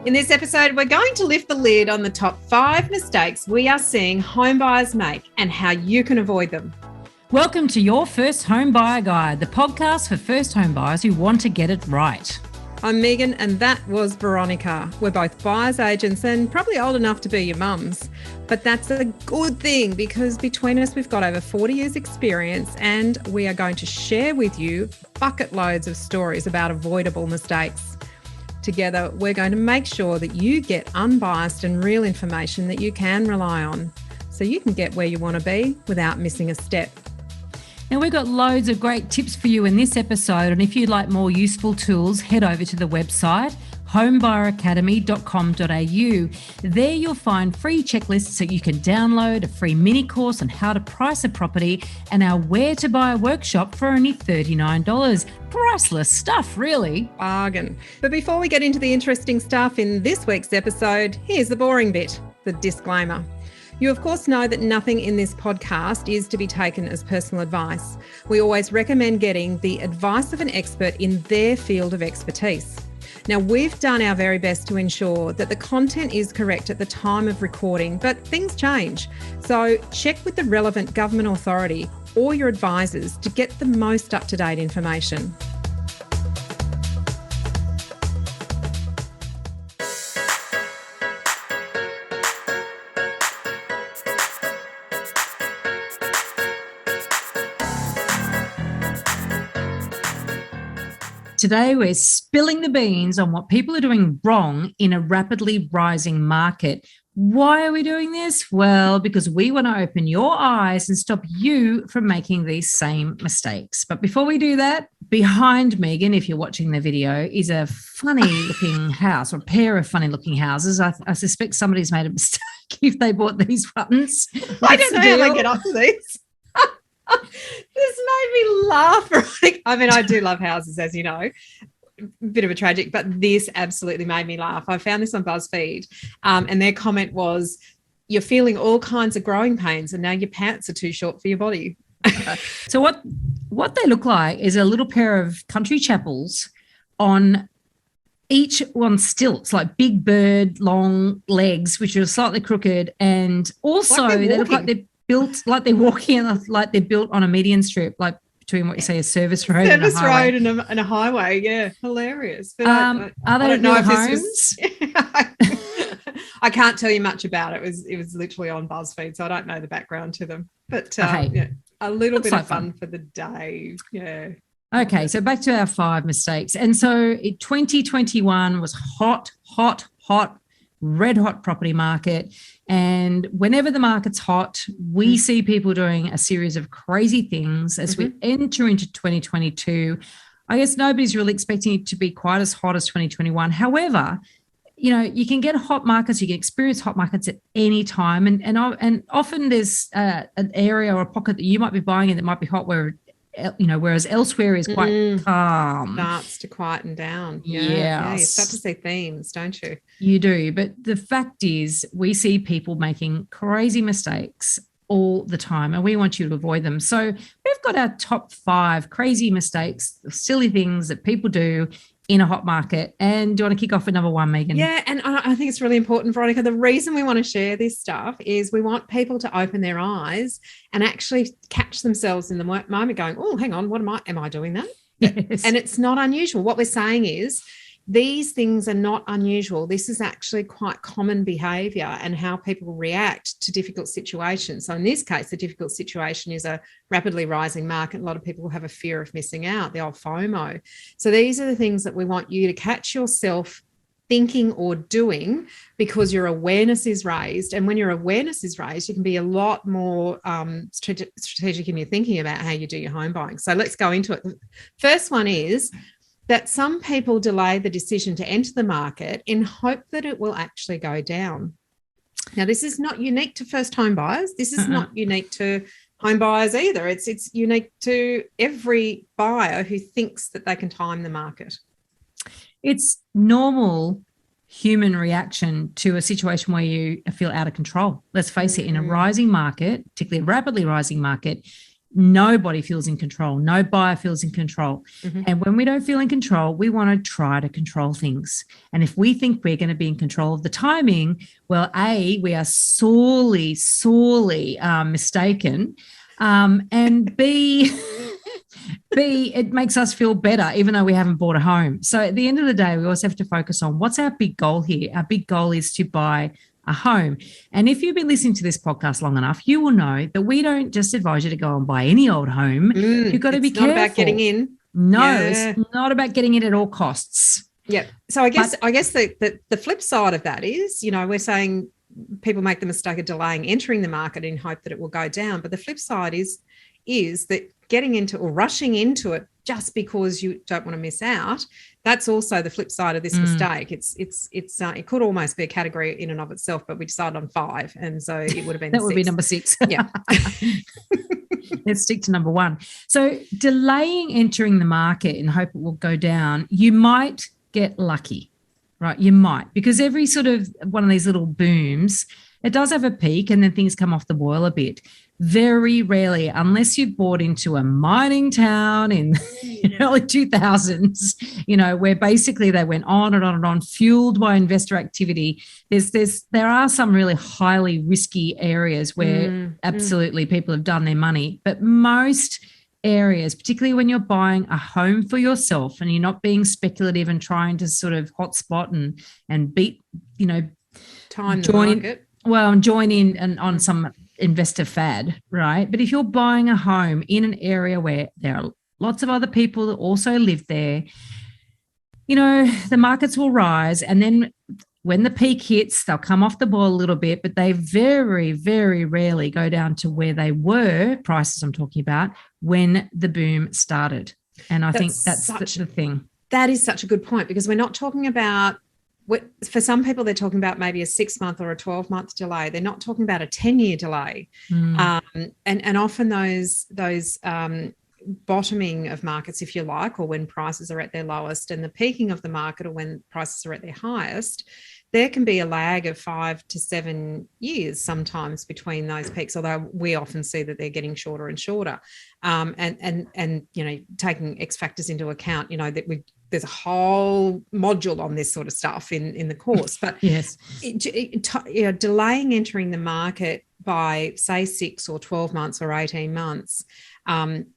In this episode, we're going to lift the lid on the top 5 mistakes we are seeing home buyers make and how you can avoid them. Welcome to Your First Home Buyer Guide, the podcast for first home buyers who want to get it right. I'm Megan and that was Veronica. We're both buyers agents and probably old enough to be your mums. But that's a good thing because between us, we've got over 40 years experience and we are going to share with you bucket loads of stories about avoidable mistakes. Together, we're going to make sure that you get unbiased and real information that you can rely on so you can get where you want to be without missing a step. Now, we've got loads of great tips for you in this episode, and if you'd like more useful tools, head over to the website homebuyeracademy.com.au. There you'll find free checklists that you can download, a free mini course on how to price a property, and our Where to Buy workshop for only $39. Priceless stuff, really. Bargain. But before we get into the interesting stuff in this week's episode, here's the boring bit, the disclaimer. You, of course, know that nothing in this podcast is to be taken as personal advice. We always recommend getting the advice of an expert in their field of expertise. Now, we've done our very best to ensure that the content is correct at the time of recording, but things change. So check with the relevant government authority or your advisors to get the most up-to-date information. Today, we're spilling the beans on what people are doing wrong in a rapidly rising market. Why are we doing this? Well, because we want to open your eyes and stop you from making these same mistakes. But before we do that, behind Megan, if you're watching the video, is a funny-looking house or a pair of funny-looking houses. I suspect somebody's made a mistake if they bought these buttons. I don't know how they get up to these. This made me laugh. I mean, I do love houses, as you know. Bit of a tragic, but this absolutely made me laugh. I found this on BuzzFeed, and their comment was, "You're feeling all kinds of growing pains, and now your pants are too short for your body." So what they look like is a little pair of country chapels on each one stilts, like Big Bird long legs, which are slightly crooked, and also like they look like they're built like they're walking, like they're built on a median strip, like between what you say a service road and a highway. And a highway. Yeah, hilarious. But are they I don't know if homes? This was. I can't tell you much about it. It was literally on BuzzFeed, so I don't know the background to them. But yeah, a little bit of fun for the day. Yeah. Okay, so back to our 5 mistakes. And so 2021 was hot, red hot property market. And whenever the market's hot, we see people doing a series of crazy things as we enter into 2022. I guess nobody's really expecting it to be quite as hot as 2021. However, you know, you can get hot markets, you can experience hot markets at any time. And often there's an area or a pocket that you might be buying in that might be hot whereas elsewhere is quite calm. Starts to quieten down. Yeah, you start to see themes, don't you? You do. But the fact is we see people making crazy mistakes all the time and we want you to avoid them. So we've got our top 5 crazy mistakes, silly things that people do in a hot market. And do you want to kick off with number 1, Megan? Yeah, and I think it's really important, Veronica. The reason we want to share this stuff is we want people to open their eyes and actually catch themselves in the moment going, oh, hang on, am I doing that? Yes. And it's not unusual. What we're saying is these things are not unusual. This is actually quite common behaviour and how people react to difficult situations. So in this case, the difficult situation is a rapidly rising market. A lot of people have a fear of missing out, the old FOMO. So these are the things that we want you to catch yourself thinking or doing because your awareness is raised. And when your awareness is raised, you can be a lot more strategic in your thinking about how you do your home buying. So let's go into it. The first one is that some people delay the decision to enter the market in hope that it will actually go down. Now, this is not unique to first home buyers. This is not unique to home buyers either. It's unique to every buyer who thinks that they can time the market. It's normal human reaction to a situation where you feel out of control. Let's face it, in a rising market, particularly a rapidly rising market, nobody feels in control. No buyer feels in control. Mhm. And when we don't feel in control, we want to try to control things. And if we think we're going to be in control of the timing, well, A, we are sorely, sorely mistaken. And B, it makes us feel better, even though we haven't bought a home. So at the end of the day, we always have to focus on what's our big goal here. Our big goal is to buy a home. And if you've been listening to this podcast long enough, you will know that we don't just advise you to go and buy any old home. You've got to be careful. It's not about getting in. No, It's not about getting in at all costs. Yeah. So I guess the flip side of that is, we're saying people make the mistake of delaying entering the market in hope that it will go down. But the flip side is that getting into or rushing into it just because you don't want to miss out, that's also the flip side of this mistake. It could almost be a category in and of itself, but we decided on 5, and so it would have been that would be number 6. Yeah. Let's stick to number 1. So delaying entering the market in hope it will go down, you might get lucky, right? You might, because every sort of one of these little booms, it does have a peak and then things come off the boil a bit. Very rarely, unless you've bought into a mining town in the early 2000s, where basically they went on and on and on, fueled by investor activity. There are some really highly risky areas where absolutely people have done their money, but most areas, particularly when you're buying a home for yourself and you're not being speculative and trying to sort of hotspot and beat, time the market. Well, and join in and on some investor fad, right? But if you're buying a home in an area where there are lots of other people that also live there, the markets will rise. And then when the peak hits, they'll come off the boil a little bit, but they very, very rarely go down to where they were, prices I'm talking about, when the boom started. And I think that's the thing. That is such a good point, because we're not talking about, for some people, they're talking about maybe a 6-month or a 12-month delay. They're not talking about a 10-year delay. And often those bottoming of markets, if you like, or when prices are at their lowest, and the peaking of the market, or when prices are at their highest, there can be a lag of 5 to 7 years sometimes between those peaks, although we often see that they're getting shorter and shorter. And taking X factors into account, that there's a whole module on this sort of stuff in the course. But yes, delaying entering the market by, say, 6 or 12 months or 18 months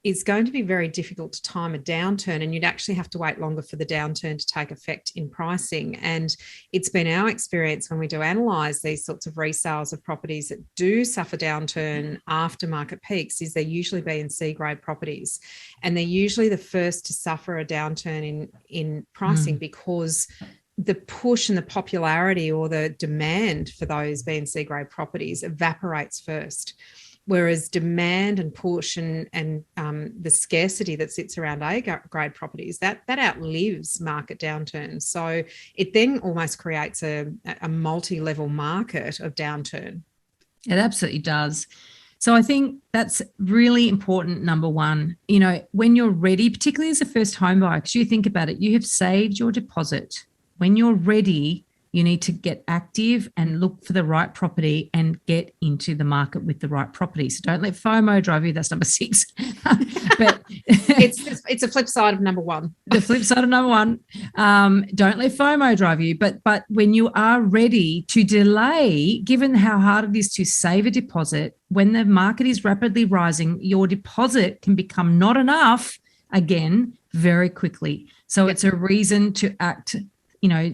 is going to be very difficult to time a downturn, and you'd actually have to wait longer for the downturn to take effect in pricing. And it's been our experience when we do analyse these sorts of resales of properties that do suffer downturn after market peaks, is they're usually B and C grade properties, and they're usually the first to suffer a downturn in pricing because the push and the popularity or the demand for those B and C grade properties evaporates first. Whereas demand and push and the scarcity that sits around A grade properties, that outlives market downturns. So it then almost creates a multi-level market of downturn. It absolutely does. So I think that's really important, number 1. When you're ready, particularly as a first home buyer, because you think about it, you have saved your deposit. When you're ready, you need to get active and look for the right property and get into the market with the right property. So don't let FOMO drive you. That's number 6. But it's a flip side of number 1. The flip side of number 1. Don't let FOMO drive you. But when you are ready to delay, given how hard it is to save a deposit, when the market is rapidly rising, your deposit can become not enough again very quickly. So it's a reason to act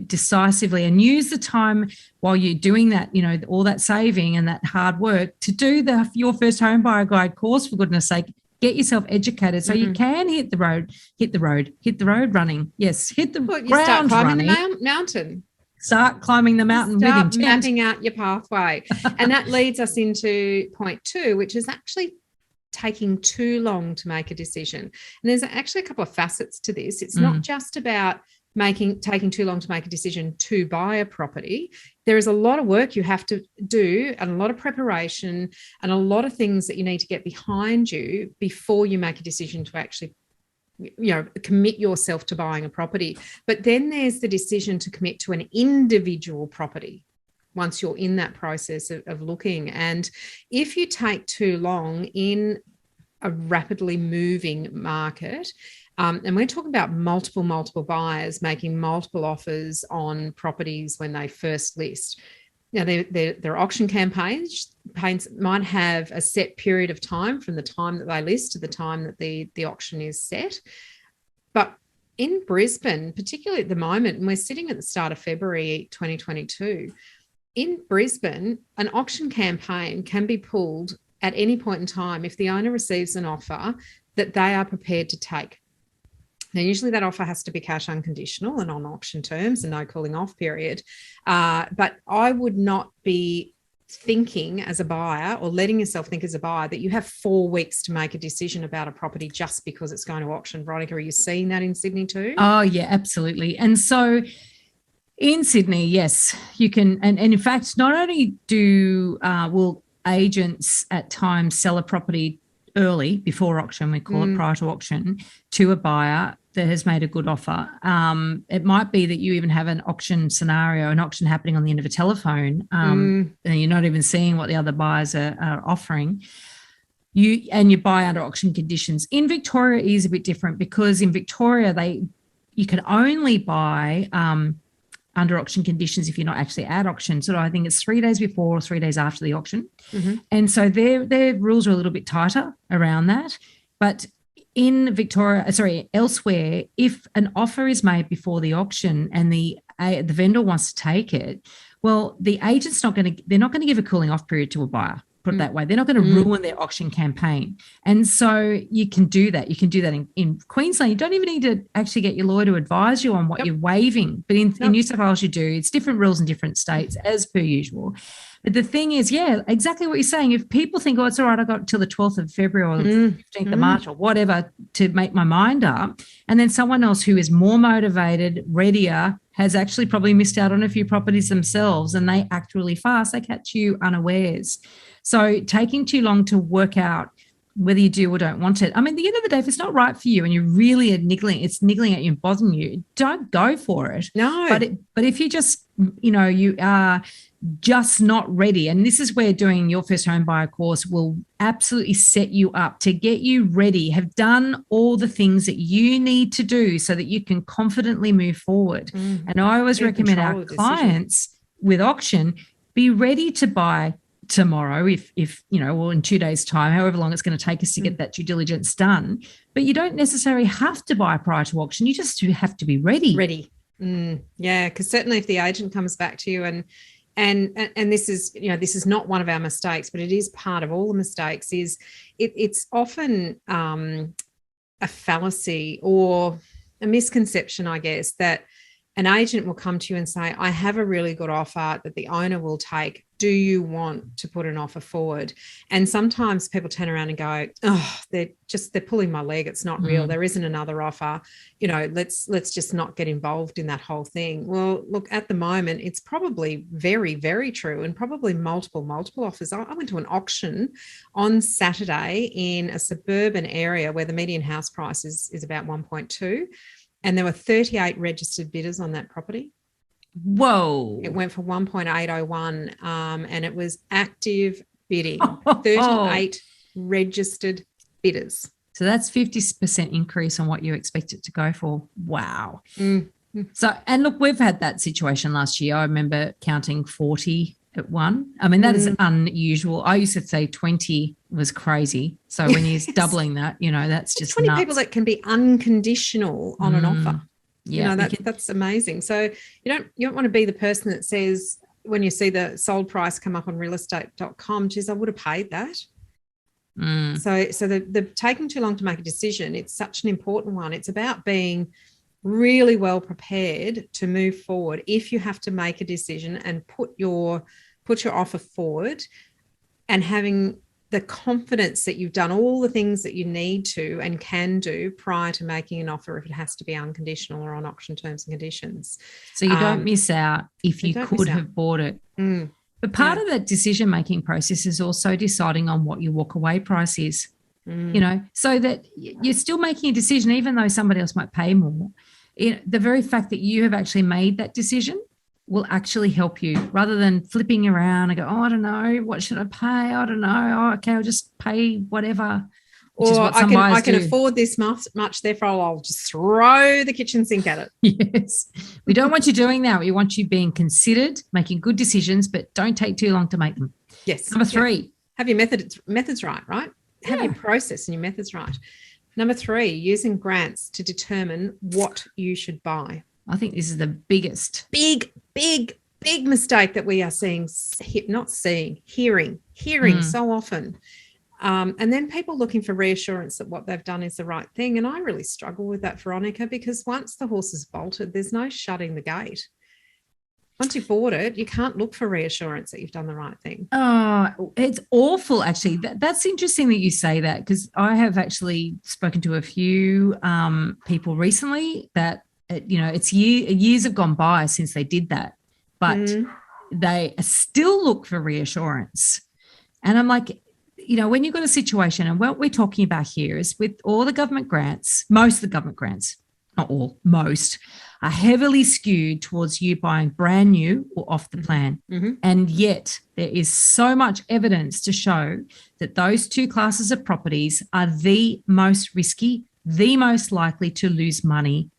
decisively and use the time while you're doing that, all that saving and that hard work to do your first home buyer guide course, for goodness sake. Get yourself educated so you can hit the road running. Yes, hit the ground start climbing running. the mountain. Start climbing the mountain with intent. Start mapping out your pathway. And that leads us into point 2, which is actually taking too long to make a decision. And there's actually a couple of facets to this. It's not just about taking too long to make a decision to buy a property. There is a lot of work you have to do and a lot of preparation and a lot of things that you need to get behind you before you make a decision to actually commit yourself to buying a property. But then there's the decision to commit to an individual property once you're in that process of looking. And if you take too long in a rapidly moving market. And we're talking about multiple buyers making multiple offers on properties when they first list. Now, their auction campaigns might have a set period of time from the time that they list to the time that the auction is set. But in Brisbane, particularly at the moment, and we're sitting at the start of February 2022, in Brisbane, an auction campaign can be pulled at any point in time if the owner receives an offer that they are prepared to take. Now, usually that offer has to be cash unconditional and on auction terms and no cooling off period. But I would not be thinking as a buyer or letting yourself think as a buyer that you have 4 weeks to make a decision about a property just because it's going to auction. Veronica, are you seeing that in Sydney too? Oh, yeah, absolutely. And so in Sydney, yes, you can. And in fact, not only will agents at times sell a property early before auction, we call it prior to auction, to a buyer that has made a good offer. It might be that you even have an auction scenario, an auction happening on the end of a telephone, and you're not even seeing what the other buyers are offering. You buy under auction conditions. In Victoria, it is a bit different because in Victoria, you can only buy under auction conditions if you're not actually at auction. So I think it's 3 days before or 3 days after the auction. And so their rules are a little bit tighter around that. But in elsewhere, if an offer is made before the auction and the vendor wants to take it, well, the agent's they're not going to give a cooling off period to a buyer. Put it that way. They're not going to ruin their auction campaign. And so you can do that. You can do that in Queensland. You don't even need to actually get your lawyer to advise you on what you're waiving. But in New South Wales, you do. It's different rules in different states, as per usual. But the thing is, yeah, exactly what you're saying. If people think, oh, it's all right, I got till the 12th of February or the 15th of March or whatever to make my mind up, and then someone else who is more motivated, readier, has actually probably missed out on a few properties themselves and they act really fast, they catch you unawares. So taking too long to work out whether you do or don't want it. I mean, at the end of the day, if it's not right for you and you really are niggling at you and bothering you, don't go for it. No. But if you just, you are just not ready, and this is where doing your first home buyer course will absolutely set you up to get you ready, have done all the things that you need to do so that you can confidently move forward. And I always recommend our clients with auction, be ready to buy tomorrow if or in 2 days' time, however long it's going to take us to get that due diligence done. But you don't necessarily have to buy prior to auction. You just have to be ready. Yeah, because certainly if the agent comes back to you and this is not one of our mistakes, but it is part of all the mistakes, is it's often a fallacy or a misconception, I guess, that an agent will come to you and say, I have a really good offer that the owner will take. Do you want to put an offer forward? And sometimes people turn around and go, oh, they're pulling my leg. It's not real. There isn't another offer. Let's just not get involved in that whole thing. Well, look, at the moment, it's probably very, very true and probably multiple offers. I went to an auction on Saturday in a suburban area where the median house price is about 1.2. And there were 38 registered bidders on that property. Whoa. It went for 1.801 and it was active bidding. 38 registered bidders. So that's 50% increase on what you expect it to go for. Wow. So, and look, we've had that situation last year. I remember counting 40 at one. I mean, that is unusual. I used to say 20 was crazy. So when he's doubling that, that's just 20 nuts. people that can be unconditional on an offer. Yeah, that's amazing. So you don't want to be the person that says, when you see the sold price come up on realestate.com, geez, I would have paid that. So the taking too long to make a decision, it's such an important one. It's about being really well prepared to move forward if you have to make a decision and put your offer forward, and having the confidence that you've done all the things that you need to and can do prior to making an offer if it has to be unconditional or on auction terms and conditions. So you don't miss out if you could have bought it. But part of that decision-making process is also deciding on what your walk-away price is, so that you're still making a decision even though somebody else might pay more. The very fact that you have actually made that decision will actually help you, rather than flipping around and go, oh, I don't know, what should I pay? I don't know. Oh, okay, I'll just pay whatever. which is Or what some buyers I can do. afford this much, therefore I'll just throw the kitchen sink at it. Yes. We don't want you doing that. We want you being considered, making good decisions, but don't take too long to make them. Yes. Number 3. Have your methods right? Have your process and your methods right. Number 3, using grants to determine what you should buy. I think this is the biggest. Big mistake that we are hearing so often. And then people looking for reassurance that what they've done is the right thing. And I really struggle with that, Veronica, because once the horse is bolted, there's no shutting the gate. Once you've bought it, you can't look for reassurance that you've done the right thing. Oh, it's awful, actually. That's interesting that you say that, because I have actually spoken to a few people recently that, it's years have gone by since they did that, but they still look for reassurance. And I'm like, when you've got a situation, and what we're talking about here is with all the government grants, most of the government grants, not all, most, are heavily skewed towards you buying brand new or off the plan. And yet there is so much evidence to show that those two classes of properties are the most risky, the most likely to lose money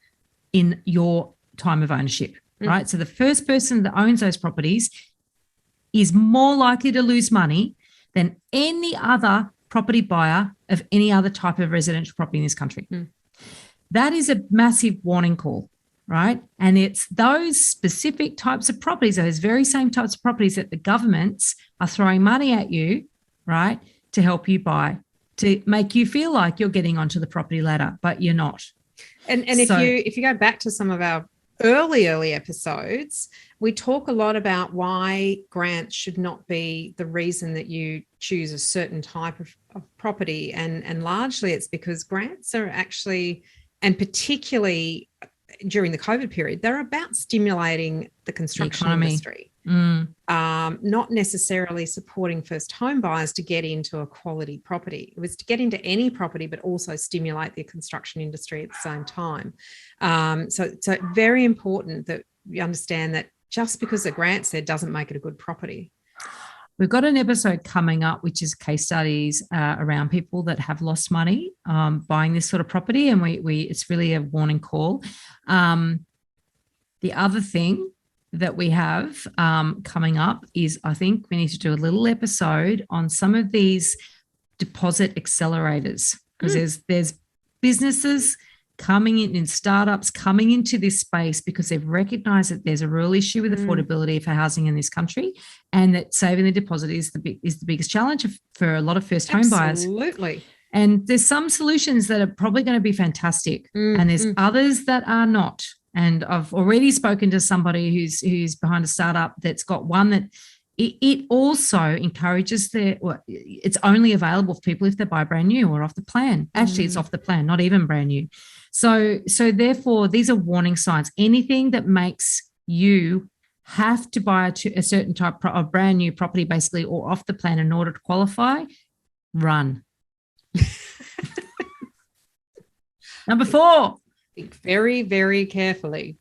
in your time of ownership, right? So the first person that owns those properties is more likely to lose money than any other property buyer of any other type of residential property in this country. That is a massive warning call, right? And it's those specific types of properties, those very same types of properties that the governments are throwing money at you, right, to help you buy, to make you feel like you're getting onto the property ladder, but you're not. And if you go back to some of our early episodes, we talk a lot about why grants should not be the reason that you choose a certain type of property. And largely it's because grants are actually, and particularly during the COVID period, they're about stimulating the construction industry, not necessarily supporting first home buyers to get into a quality property. It was to get into any property, but also stimulate the construction industry at the same time. So very important that you understand that just because a grant's there doesn't make it a good property. We've got an episode coming up, which is case studies around people that have lost money buying this sort of property, and it's really a warning call. The other thing that we have coming up is, I think we need to do a little episode on some of these deposit accelerators, because there's businesses coming in startups coming into this space because they've recognized that there's a real issue with affordability for housing in this country, and that saving the deposit is the biggest challenge for a lot of first home buyers. Absolutely. And there's some solutions that are probably going to be fantastic, and there's others that are not. And I've already spoken to somebody who's behind a startup that's got one that it also encourages it's only available for people if they buy brand new or off the plan. Actually, it's off the plan, not even brand new. So therefore, these are warning signs. Anything that makes you have to buy a certain type of brand new property, basically, or off the plan in order to qualify, run. Number 4. Think very, very carefully.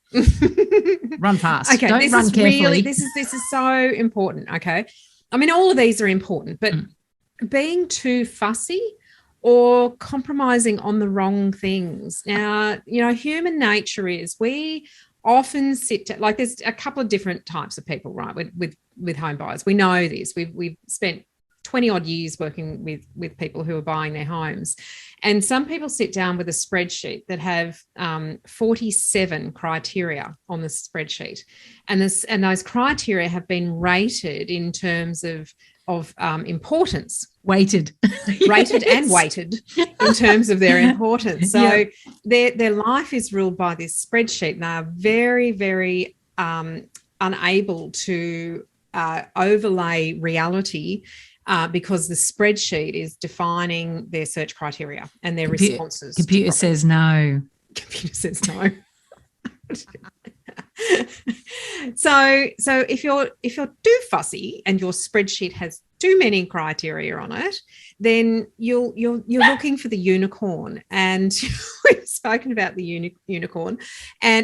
Run fast. Okay, Don't run carefully. This is so important. Okay, I mean, all of these are important, but being too fussy or compromising on the wrong things. Now, human nature is we often like there's a couple of different types of people, right? With home buyers, we know this. We've spent 20 odd years working with people who are buying their homes. And some people sit down with a spreadsheet that have 47 criteria on the spreadsheet. And those criteria have been rated in terms of importance. Rated And weighted in terms of their importance. So their life is ruled by this spreadsheet, and they're very, very unable to overlay reality because the spreadsheet is defining their search criteria and their responses. Computer says no. Computer says no. So if you're too fussy and your spreadsheet has too many criteria on it, then you're looking for the unicorn, and we've spoken about the unicorn,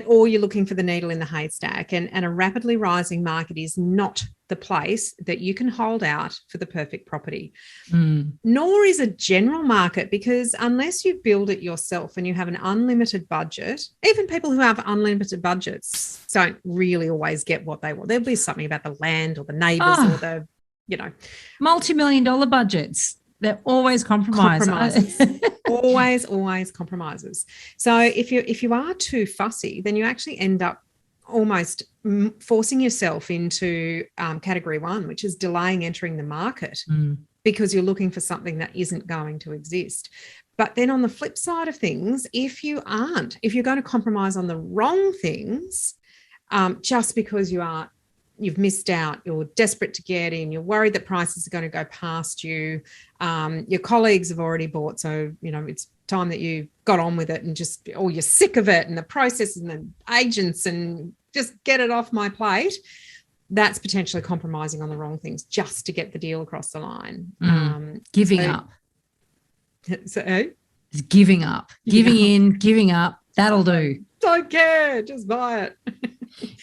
or you're looking for the needle in the haystack, and a rapidly rising market is not the place that you can hold out for the perfect property. Nor is a general market, because unless you build it yourself and you have an unlimited budget, even people who have unlimited budgets don't really always get what they want. There'll be something about the land or the neighbours or the, multi-million-dollar budgets. They're always compromises. always compromises. So if you are too fussy, then you actually end up almost forcing yourself into category 1, which is delaying entering the market because you're looking for something that isn't going to exist. But then on the flip side of things, if you're going to compromise on the wrong things, just because you've missed out, you're desperate to get in, you're worried that prices are going to go past you, your colleagues have already bought, so it's time that you got on with it, and you're sick of it and the processes and the agents, and just get it off my plate. That's potentially compromising on the wrong things just to get the deal across the line. Giving up. So, It's giving up. Giving up. That'll do. Don't care. Just buy it.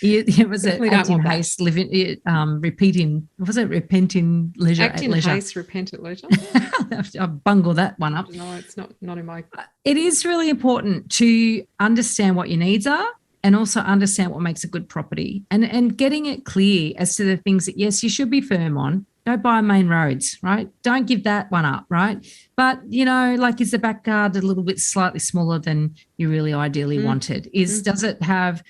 It was it act in haste, repeat in, was it repent in leisure? Act in haste, repent at leisure. I bungled that one up. No, it's not in my. It is really important to understand what your needs are, and also understand what makes a good property, and getting it clear as to the things that, yes, you should be firm on. Don't buy main roads, right? Don't give that one up, right? But, is the back garden a little bit slightly smaller than you really ideally wanted? Does it have,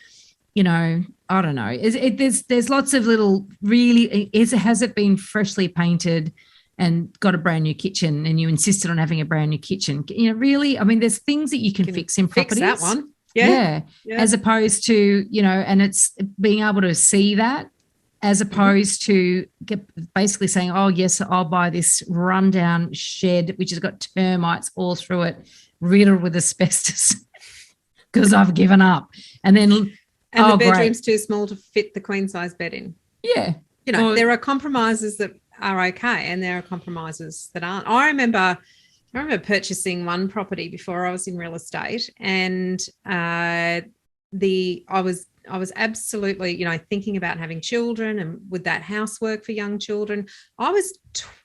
I don't know. There's lots of little has it been freshly painted and got a brand new kitchen, and you insisted on having a brand new kitchen? Really, I mean, there's things that you can fix in properties. Fix that one. Yeah. As opposed to, and it's being able to see that, as opposed to basically saying, oh, yes, I'll buy this rundown shed which has got termites all through it, riddled with asbestos, because I've given up. And then the bedroom's too small to fit the queen size bed in. Yeah. There are compromises that are okay, and there are compromises that aren't. I remember purchasing one property before I was in real estate, and I was absolutely, thinking about having children, and would that house work for young children? I was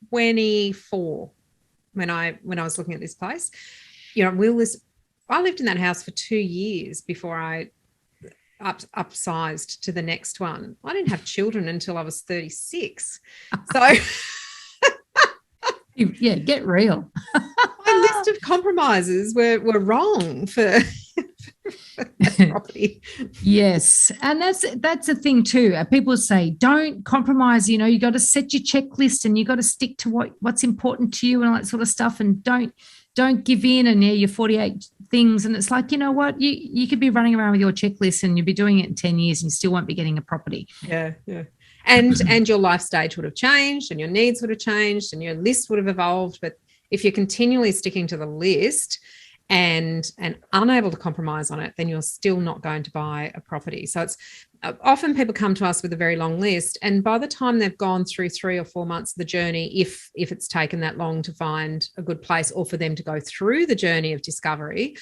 24 when I was looking at this place. I lived in that house for 2 years before I upsized to the next one. I didn't have children until I was 36. So yeah, get real. My list of compromises were wrong for property. Yes, and that's the thing too. People say don't compromise. You got to set your checklist, and you got to stick to what's important to you and all that sort of stuff. And don't give in and your 48 things. And it's like, what, you could be running around with your checklist and you'd be doing it in 10 years and you still won't be getting a property. Yeah. And your life stage would have changed, and your needs would have changed, and your list would have evolved. But if you're continually sticking to the list and unable to compromise on it, then you're still not going to buy a property. So it's often people come to us with a very long list, and by the time they've gone through 3 or 4 months of the journey, if it's taken that long to find a good place, or for them to go through the journey of discovery,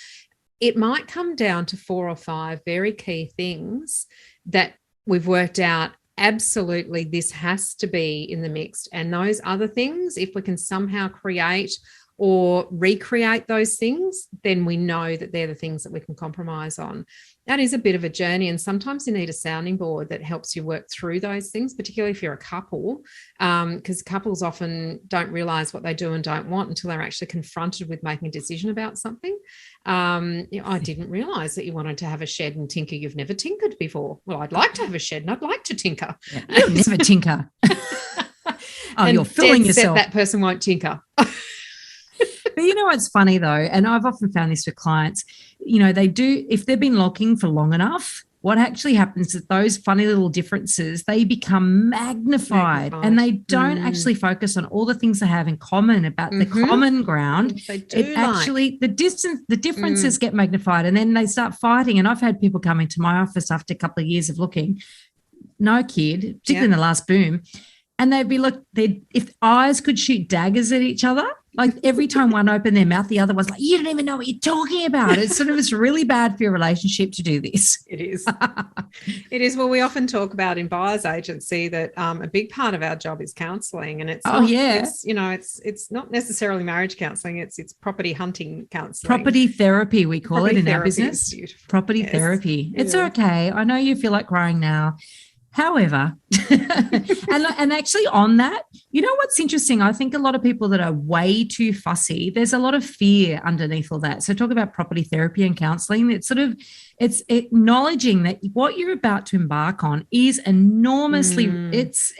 it might come down to 4 or 5 very key things that we've worked out. Absolutely, this has to be in the mix. And those other things, if we can somehow create or recreate those things, then we know that they're the things that we can compromise on. That is a bit of a journey, and sometimes you need a sounding board that helps you work through those things, particularly if you're a couple, because couples often don't realise what they do and don't want until they're actually confronted with making a decision about something. I didn't realise that you wanted to have a shed and tinker. You've never tinkered before. Well, I'd like to have a shed and I'd like to tinker. Yeah, never tinker. You're fooling yourself. That person won't tinker. But what's funny though, and I've often found this with clients, they do, if they've been looking for long enough, what actually happens is those funny little differences, they become magnified. And they don't actually focus on all the things they have in common about the common ground. They do actually, the differences get magnified, and then they start fighting. And I've had people come into my office after a couple of years of looking, no kid, particularly in the last boom, and they'd be if eyes could shoot daggers at each other, like every time one opened their mouth, the other was like, you don't even know what you're talking about. It's really bad for your relationship to do this. It is. It is. Well, we often talk about in buyer's agency that a big part of our job is counselling, and it's it's not necessarily marriage counselling. It's property hunting counselling. Property therapy, we call it in our business. Property therapy. It's okay. I know you feel like crying now. However, and actually on that, you know what's interesting? I think a lot of people that are way too fussy, there's a lot of fear underneath all that. So talk about property therapy and counselling. It's acknowledging that what you're about to embark on is enormously, it's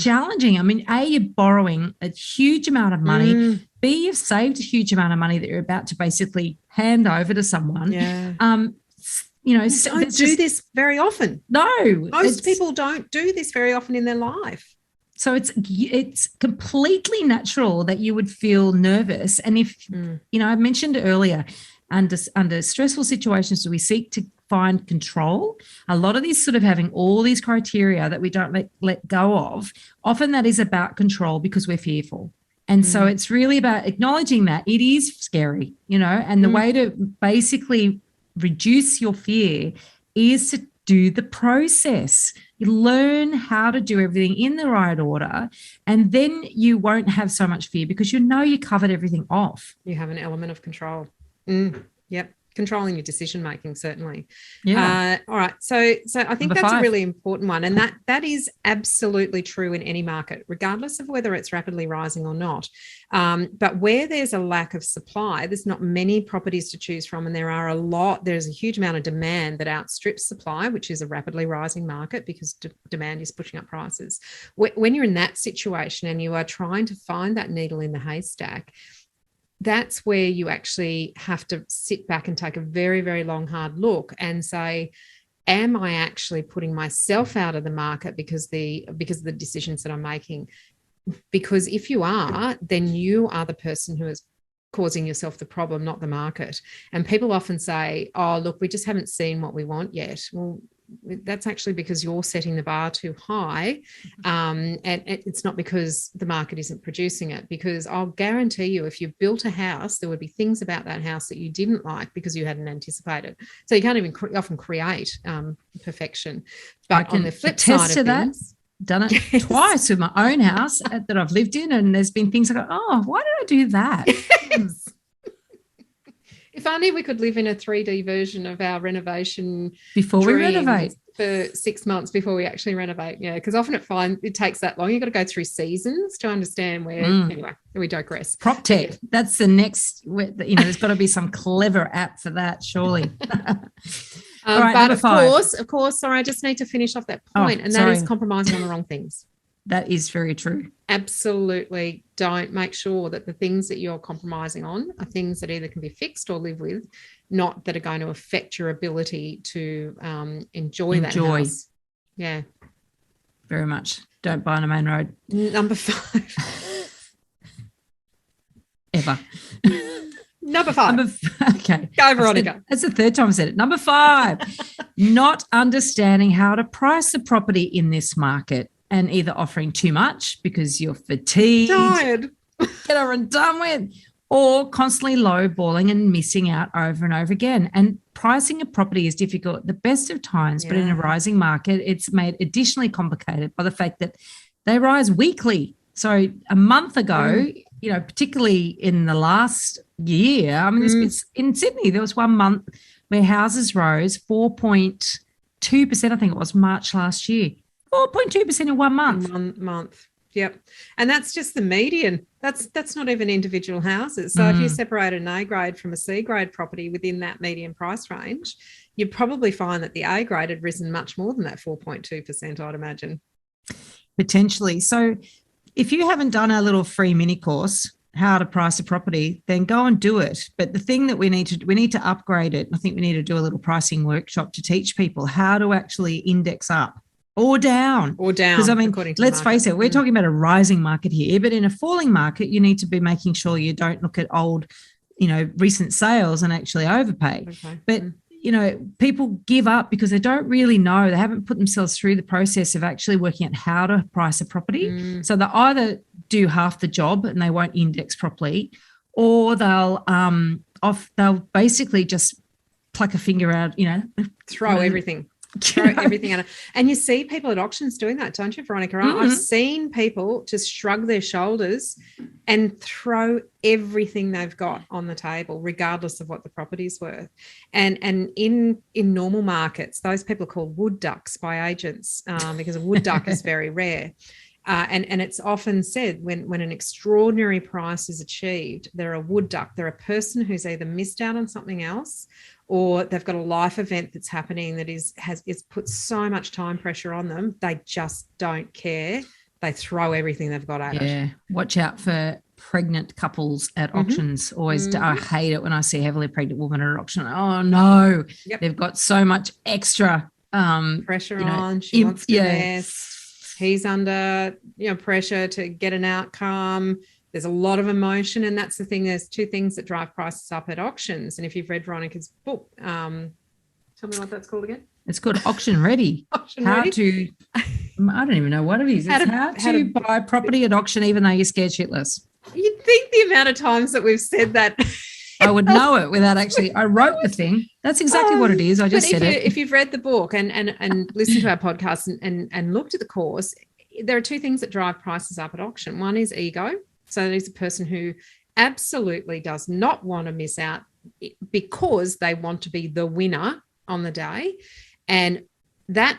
challenging. I mean, A, you're borrowing a huge amount of money. B, you've saved a huge amount of money that you're about to basically hand over to someone. Yeah. Don't do this very often. No. Most people don't do this very often in their life. So it's completely natural that you would feel nervous. And if, I mentioned earlier, under stressful situations, we seek to find control. A lot of these sort of having all these criteria that we don't let go of, often that is about control because we're fearful. And so it's really about acknowledging that it is scary, and the way to basically reduce your fear is to do the process. You learn how to do everything in the right order, and then you won't have so much fear because you covered everything off. You have an element of control. Yep. Controlling your decision making, certainly. Yeah. All right. So I think that's a really important one, and that is absolutely true in any market, regardless of whether it's rapidly rising or not. But where there's a lack of supply, there's not many properties to choose from, and there's a huge amount of demand that outstrips supply, which is a rapidly rising market because demand is pushing up prices. When you're in that situation and you are trying to find that needle in the haystack, that's where you actually have to sit back and take a very, very long, hard look and say, am I actually putting myself out of the market because of the decisions that I'm making? Because if you are, then you are the person who is causing yourself the problem, not the market. And people often say, oh, look, we just haven't seen what we want yet. Well, that's actually because you're setting the bar too high, and it's not because the market isn't producing it, because I'll guarantee you if you built a house, there would be things about that house that you didn't like because you hadn't anticipated. So you can't even often create perfection. But on the flip side of things, done it twice with my own house that I've lived in, and there's been things I go, oh, why did I do that? If only we could live in a 3D version of our renovation before we renovate for 6 months before we actually renovate. Yeah, because often it takes that long. You've got to go through seasons to understand where. Anyway, we digress. Prop tech. That's the next. There's got to be some clever app for that, surely. All right, but of course. Sorry, I just need to finish off that point, and that is compromising on the wrong things. That is very true. Absolutely. Don't make sure that the things that you're compromising on are things that either can be fixed or live with, not that are going to affect your ability to enjoy that house. Yeah. Very much. Don't buy on a main road. Number 5. Ever. Number 5. Okay. Go, Veronica. That's the third time I said it. Number 5, not understanding how to price the property in this market. And either offering too much because you're fatigued, tired, get over and done with, or constantly lowballing and missing out over and over again. And pricing a property is difficult at the best of times, but in a rising market, it's made additionally complicated by the fact that they rise weekly. So a month ago, particularly in the last year, I mean, in Sydney, there was 1 month where houses rose 4.2%, I think it was March last year. 4.2% in 1 month. 1 month. Yep. And that's just the median. That's not even individual houses. So if you separate an A grade from a C grade property within that median price range, you'd probably find that the A grade had risen much more than that 4.2%, I'd imagine. Potentially. So if you haven't done our little free mini course, how to price a property, then go and do it. But the thing that we need to upgrade it. I think we need to do a little pricing workshop to teach people how to actually index up. Or down. Because, I mean, let's face it, we're talking about a rising market here, but in a falling market, you need to be making sure you don't look at old, recent sales and actually overpay. Okay. But people give up because they don't really know. They haven't put themselves through the process of actually working out how to price a property. So they either do half the job and they won't index properly, or they'll basically just pluck a finger out, throw everything. Throw everything at it. And you see people at auctions doing that, don't you, Veronica? Right? I've seen people just shrug their shoulders and throw everything they've got on the table, regardless of what the property's worth. And in normal markets, those people are called wood ducks by agents, because a wood duck is very rare. And it's often said when an extraordinary price is achieved, they're a wood duck. They're a person who's either missed out on something else, or they've got a life event that's happening that has put so much time pressure on them, they just don't care. They throw everything they've got at it. Yeah, watch out for pregnant couples at auctions. Always, I hate it when I see a heavily pregnant woman at an auction. Oh no, they've got so much extra pressure on. She wants to nest. He's under pressure to get an outcome. There's a lot of emotion, and that's the thing. There's two things that drive prices up at auctions. And if you've read Veronica's book, tell me what that's called again. It's called Auction Ready. I don't even know what it is. It's how to buy property at auction even though you're scared shitless. You'd think the amount of times that we've said that. I would know it without actually, I wrote the thing. That's exactly what it is. I just said it. If you've read the book and listened to our podcast and looked at the course, there are two things that drive prices up at auction. One is ego. So there's a person who absolutely does not want to miss out because they want to be the winner on the day. And that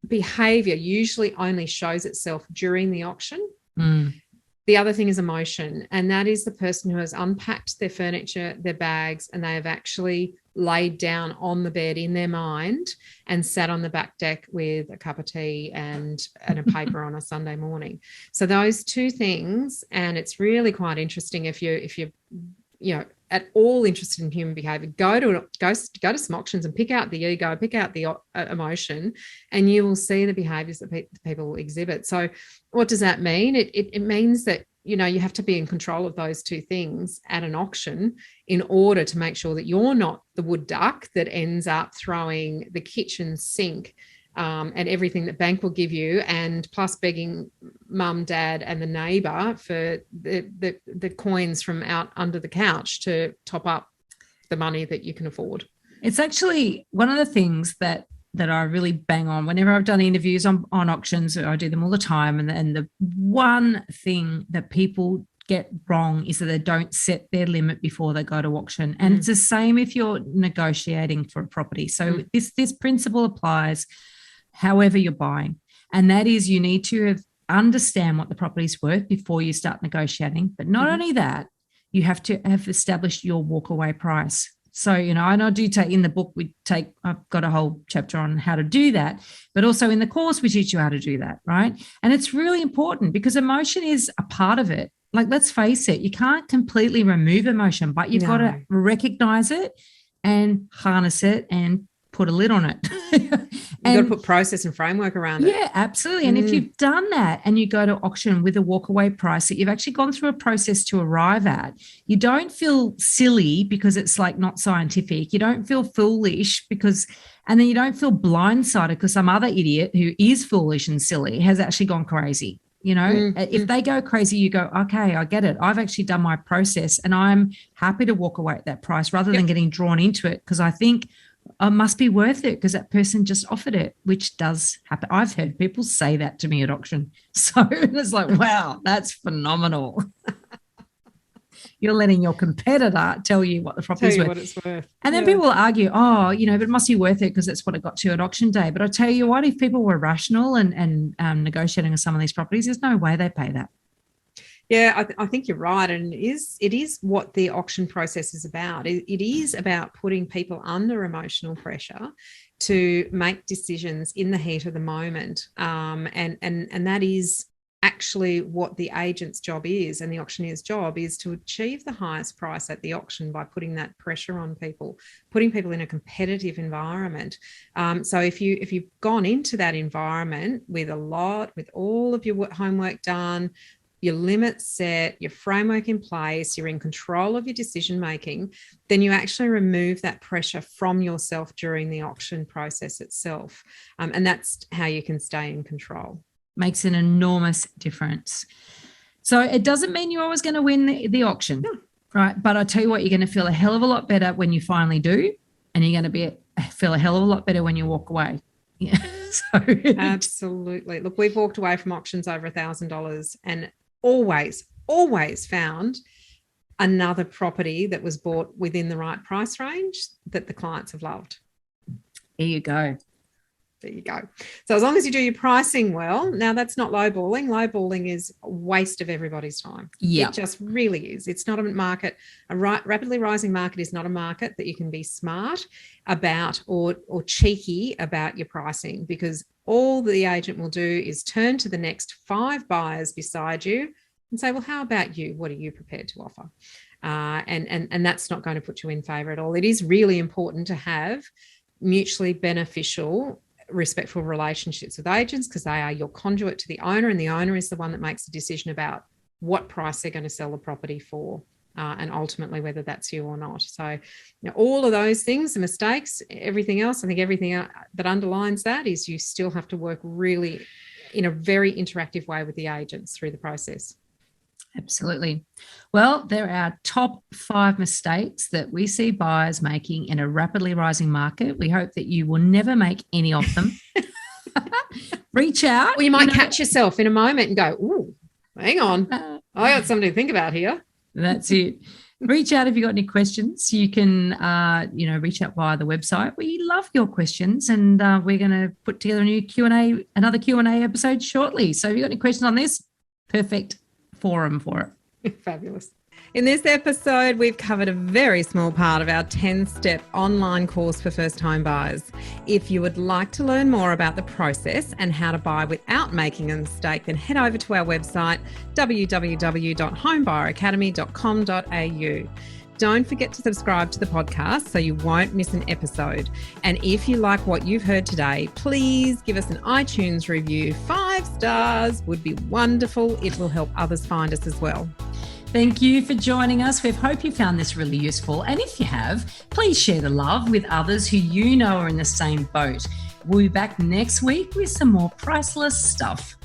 behavior usually only shows itself during the auction. The other thing is emotion, and that is the person who has unpacked their furniture, their bags, and they have actually laid down on the bed in their mind and sat on the back deck with a cup of tea and a paper on a Sunday morning. So those two things, and it's really quite interesting if you're at all interested in human behavior, go to some auctions and pick out the ego, pick out the emotion, and you will see the behaviors that people exhibit. So what does that mean? It means that you have to be in control of those two things at an auction in order to make sure that you're not the wood duck that ends up throwing the kitchen sink and everything that bank will give you, and plus begging mum, dad, and the neighbour for the coins from out under the couch to top up the money that you can afford. It's actually one of the things that I really bang on whenever I've done interviews on auctions. I do them all the time, and the one thing that people get wrong is that they don't set their limit before they go to auction. And it's the same if you're negotiating for a property. So this principle applies however you're buying, and that is you need to understand what the property is worth before you start negotiating. But not only that, you have to have established your walkaway price. So, and I do take in the book, I've got a whole chapter on how to do that, but also in the course, we teach you how to do that, right? And it's really important because emotion is a part of it. Like, let's face it, you can't completely remove emotion, but you've got to recognize it and harness it and put a lid on it. You've got to put process and framework around it. Yeah, absolutely. And if you've done that and you go to auction with a walkaway price that you've actually gone through a process to arrive at, you don't feel silly because it's like not scientific. You don't feel foolish and then you don't feel blindsided because some other idiot who is foolish and silly has actually gone crazy. If they go crazy, you go, okay, I get it. I've actually done my process and I'm happy to walk away at that price rather than getting drawn into it because I think it must be worth it because that person just offered it, which does happen. I've heard people say that to me at auction. So it's like, wow, that's phenomenal. You're letting your competitor tell you what the property's worth. What it's worth. And then people will argue, but it must be worth it because that's what it got to at auction day. But I tell you what, if people were rational and negotiating with some of these properties, there's no way they pay that. Yeah, I think you're right. And it is what the auction process is about. It is about putting people under emotional pressure to make decisions in the heat of the moment. And that is actually what the agent's job is, and the auctioneer's job is to achieve the highest price at the auction by putting that pressure on people, putting people in a competitive environment. So if you've gone into that environment with all of your homework done, your limits set, your framework in place, you're in control of your decision making, then you actually remove that pressure from yourself during the auction process itself. And that's how you can stay in control. Makes an enormous difference. So it doesn't mean you're always going to win the auction, No. right? But I tell you what, you're going to feel a hell of a lot better when you finally do, and you're going to feel a hell of a lot better when you walk away. Yeah. Absolutely. Look, we've walked away from auctions over $1,000 and always found another property that was bought within the right price range that the clients have loved. There you go. There you go. So as long as you do your pricing well, now that's not lowballing. Lowballing is a waste of everybody's time. Yeah. It just really is. It's not a market. A rapidly rising market is not a market that you can be smart about or cheeky about your pricing, because all the agent will do is turn to the next 5 buyers beside you and say, well, how about you? What are you prepared to offer? And that's not going to put you in favor at all. It is really important to have mutually beneficial, respectful relationships with agents, because they are your conduit to the owner, and the owner is the one that makes the decision about what price they're going to sell the property for, and ultimately whether that's you or not. So all of those things, the mistakes, everything else, I think everything that underlines that is you still have to work really in a very interactive way with the agents through the process. Absolutely. Well, there are top 5 mistakes that we see buyers making in a rapidly rising market. We hope that you will never make any of them. Reach out. Well, you might catch yourself in a moment and go, ooh, hang on. I got something to think about here. That's it. Reach out if you've got any questions. You can, reach out via the website. We love your questions, and we're going to put together another Q&A episode shortly. So if you've got any questions on this, perfect forum for it. Fabulous. In this episode, we've covered a very small part of our 10-step online course for first-time buyers. If you would like to learn more about the process and how to buy without making a mistake, then head over to our website, www.homebuyeracademy.com.au. Don't forget to subscribe to the podcast so you won't miss an episode. And if you like what you've heard today, please give us an iTunes review. 5 stars would be wonderful. It will help others find us as well. Thank you for joining us. We hope you found this really useful. And if you have, please share the love with others who you know are in the same boat. We'll be back next week with some more priceless stuff.